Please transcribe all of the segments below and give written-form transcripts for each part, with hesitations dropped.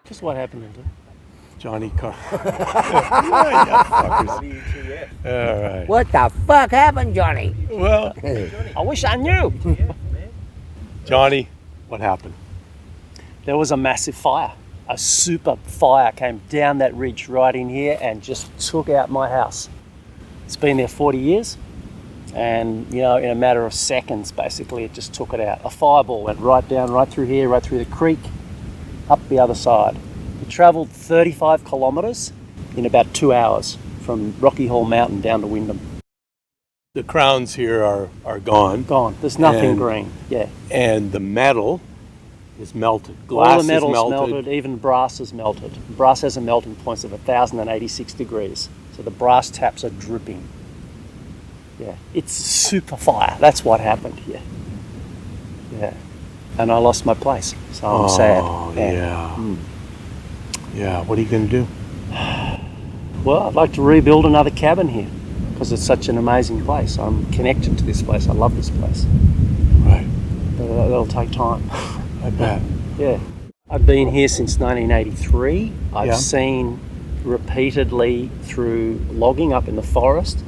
Just what happened then? Johnny Car. Yeah, fuckers. WTF. All right. What the fuck happened, Johnny? Well, I wish I knew. Johnny, what happened? There was a massive fire. A super fire came down that ridge right in here and just took out my house. It's been there 40 years. And, in a matter of seconds, basically, it just took it out. A fireball went right down, right through here, right through the creek, up the other side. It travelled 35 kilometres in about 2 hours from Rocky Hall Mountain down to Wyndham. The crowns here are gone. Gone. There's nothing green. Yeah. And the metal is melted. All Glass the metal's is melted. even brass is melted. Brass has a melting point of 1,086 degrees. So the brass taps are dripping. Yeah, it's super fire. That's what happened here. Yeah. And I lost my place, so I'm sad. Oh, yeah. Yeah, what are you going to do? Well, I'd like to rebuild another cabin here because it's such an amazing place. I'm connected to this place. I love this place. Right. But that'll take time. I bet. Yeah. I've been here since 1983. I've Yeah. seen repeatedly through logging up in the forest,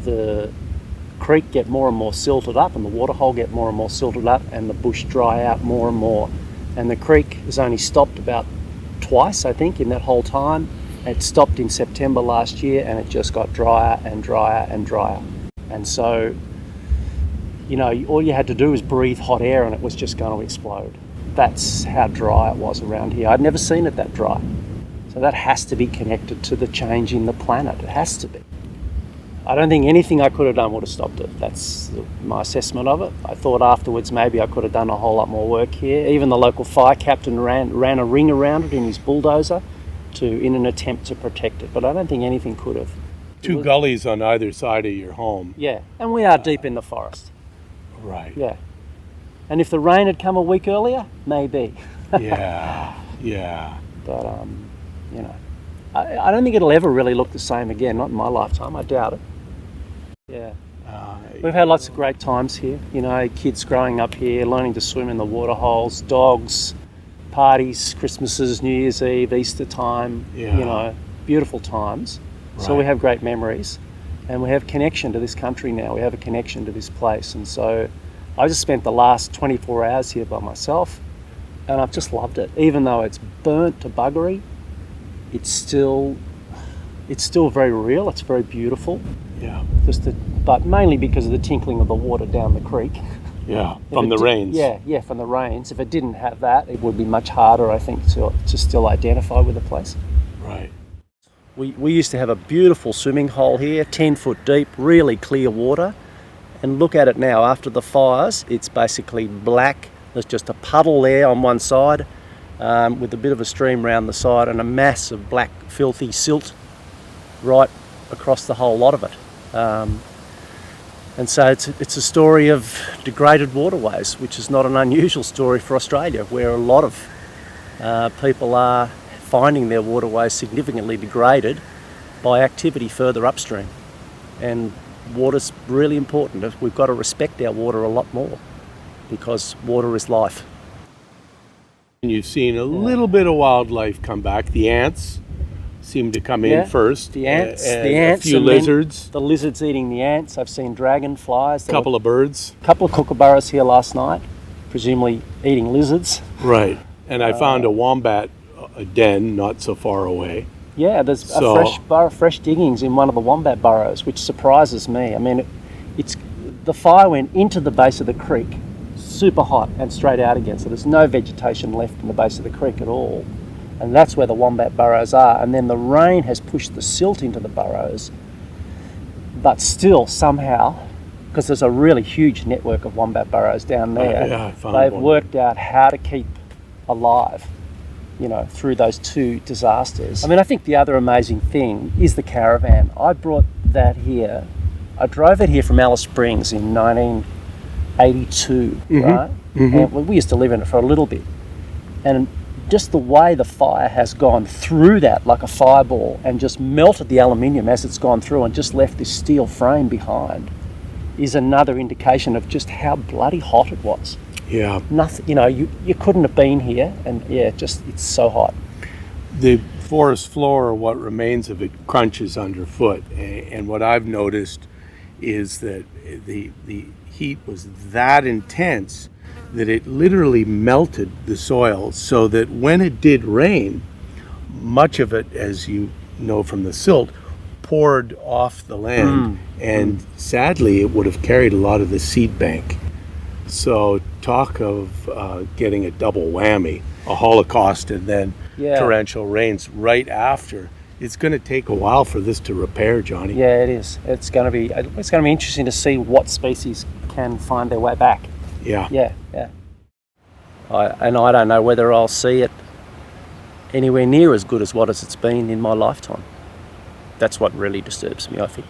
the creek get more and more silted up and the waterhole get more and more silted up and the bush dry out more and more. And the creek has only stopped about twice, I think, in that whole time. It stopped in September last year and it just got drier and drier and drier. And so, all you had to do was breathe hot air and it was just going to explode. That's how dry it was around here. I'd never seen it that dry. So that has to be connected to the change in the planet. It has to be. I don't think anything I could have done would have stopped it. That's my assessment of it. I thought afterwards maybe I could have done a whole lot more work here. Even the local fire captain ran a ring around it in his bulldozer in an attempt to protect it. But I don't think anything could have. Two gullies on either side of your home. Yeah, and we are deep in the forest. Right. Yeah. And if the rain had come a week earlier, maybe. Yeah. But, I don't think it'll ever really look the same again, not in my lifetime, I doubt it. Yeah. We've had lots of great times here, kids growing up here, learning to swim in the water holes, dogs, parties, Christmases, New Year's Eve, Easter time, beautiful times. Right. So we have great memories and we have connection to this country now. We have a connection to this place. And so I just spent the last 24 hours here by myself and I've just loved it. Even though it's burnt to buggery, it's still very real. It's very beautiful. Yeah. But mainly because of the tinkling of the water down the creek. Yeah, from the rains. Yeah, from the rains. If it didn't have that, it would be much harder, I think, to still identify with the place. Right. We used to have a beautiful swimming hole here, 10 foot deep, really clear water. And look at it now, after the fires, it's basically black. There's just a puddle there on one side with a bit of a stream round the side and a mass of black, filthy silt right across the whole lot of it. And so it's a story of degraded waterways, which is not an unusual story for Australia, where a lot of people are finding their waterways significantly degraded by activity further upstream. And water's really important. We've got to respect our water a lot more because water is life. And you've seen a little bit of wildlife come back. The ants seem to come in first. The ants, a few lizards. The lizards eating the ants. I've seen dragonflies. A couple of birds. A couple of kookaburras here last night, presumably eating lizards. Right. And I found a wombat den not so far away. Yeah, there's fresh diggings in one of the wombat burrows, which surprises me. I mean, the fire went into the base of the creek, super hot, and straight out again. So there's no vegetation left in the base of the creek at all. And that's where the wombat burrows are. And then the rain has pushed the silt into the burrows. But still, somehow, because there's a really huge network of wombat burrows down there, they've worked out how to keep alive, through those two disasters. I mean, I think the other amazing thing is the caravan. I brought that here. I drove it here from Alice Springs in 1982, right? Mm-hmm. And we used to live in it for a little bit. And just the way the fire has gone through that like a fireball and just melted the aluminium as it's gone through and just left this steel frame behind is another indication of just how bloody hot it was. Yeah. Nothing, you couldn't have been here, and yeah, it's so hot. The forest floor, what remains of it, crunches underfoot. And what I've noticed is that the heat was that intense that it literally melted the soil, so that when it did rain, much of it, as you know from the silt, poured off the land, and sadly it would have carried a lot of the seed bank. So talk of getting a double whammy, a holocaust and then torrential rains right after. It's going to take a while for this to repair, Johnny. Yeah, it is. It's going to be interesting to see what species can find their way back. Yeah. Yeah. I don't know whether I'll see it anywhere near as good as what it's been in my lifetime. That's what really disturbs me, I think.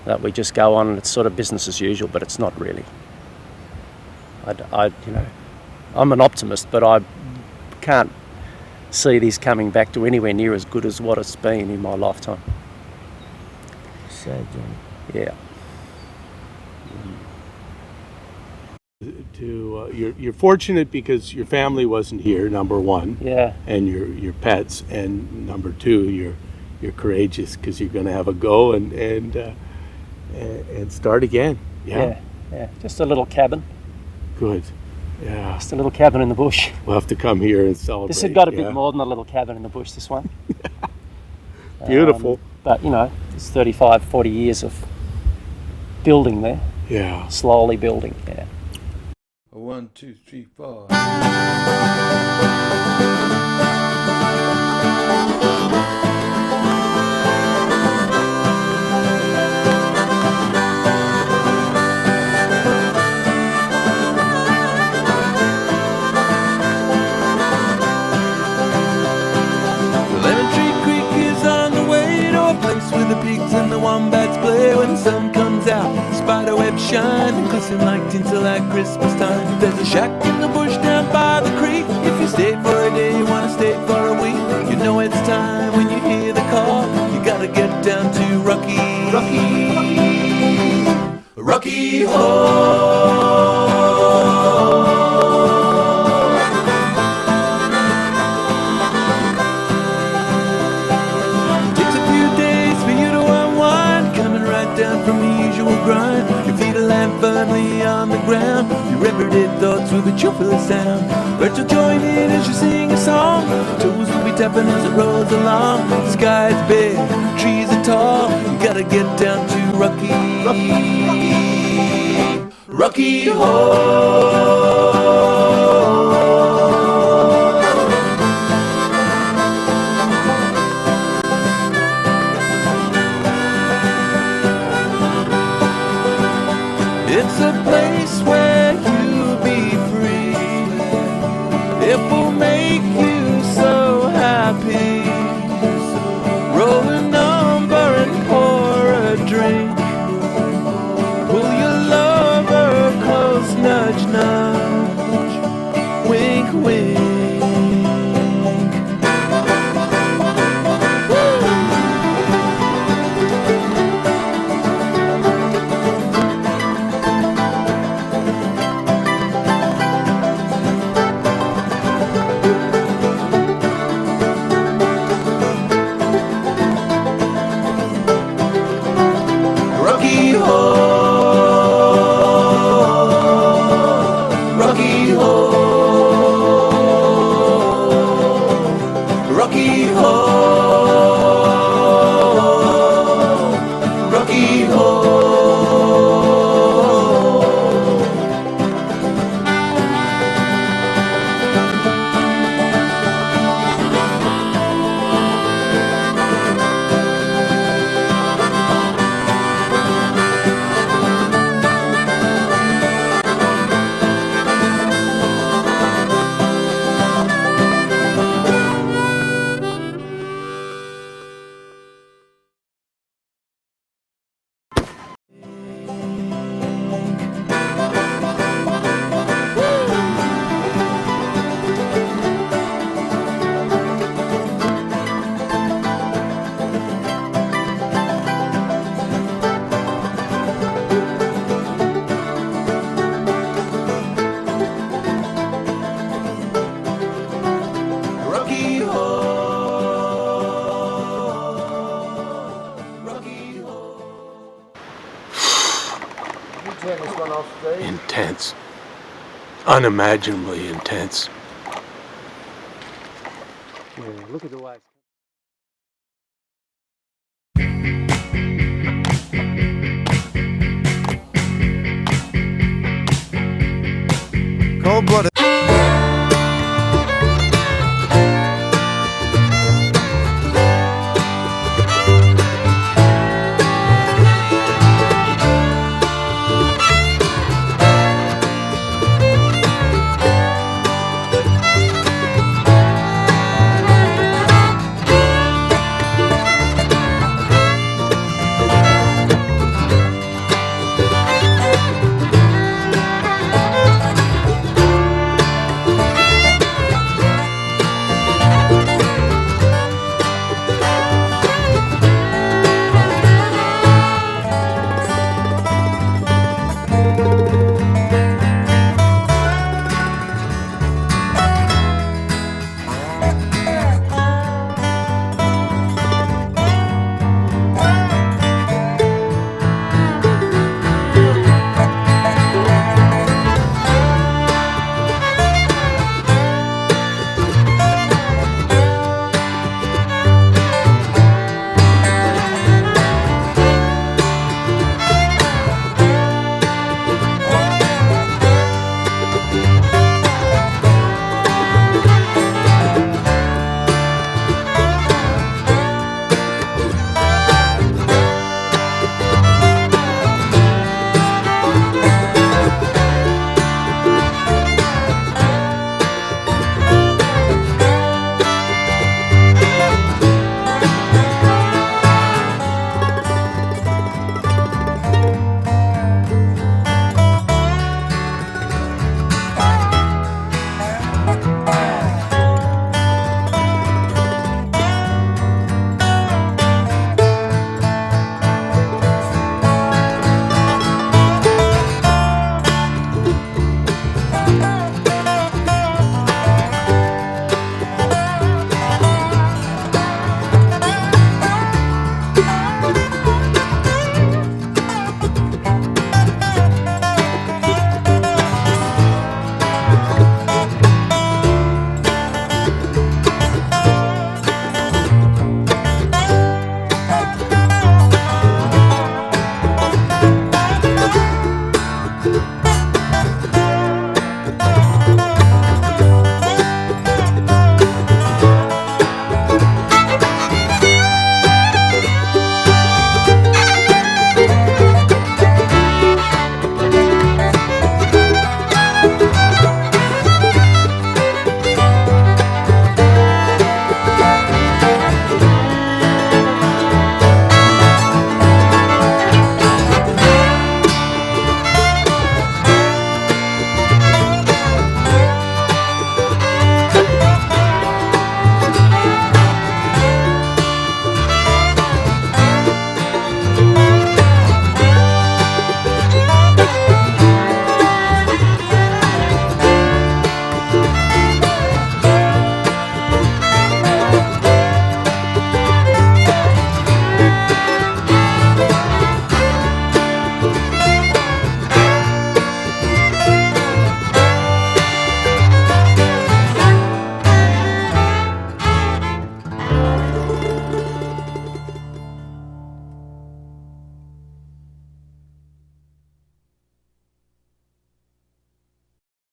That we just go on and it's sort of business as usual, but it's not really. I'm an optimist, but I can't see this coming back to anywhere near as good as what it's been in my lifetime. Sad, Johnny. Yeah. You're fortunate because your family wasn't here, number one. Yeah. And your pets, and number two, you're courageous because you're going to have a go and start again. Yeah. Just a little cabin. Good. Yeah. Just a little cabin in the bush. We'll have to come here and celebrate. This had got a bit more than a little cabin in the bush, this one. Beautiful. But, it's 35, 40 years of building there. Yeah. Slowly building, yeah. 1, 2, 3, 4. Where the pigs and the wombats play when the sun comes out, spiderwebs shine and glisten like tinsel at Christmas time. There's a shack in the bush down by the creek. If you stay for a day, you wanna stay for a week, you know it's time when you hear the call. You gotta get down to Rocky Horror. From the usual grind, your feet will land firmly on the ground. Your everyday thoughts will be cheerfully sound. Birds will join in as you sing a song. Toes will be tapping as it rolls along. The sky's big, trees are tall. You gotta get down to Rocky Horror. It's a place where you'll be free. It will make you so happy. Roll a number and pour a drink. Pull your lover close, nudge, nudge. Wink, wink. Rocky Horror. turn this one off, Steve. intense, unimaginably intense. Yeah, look at the way. Cold-blooded.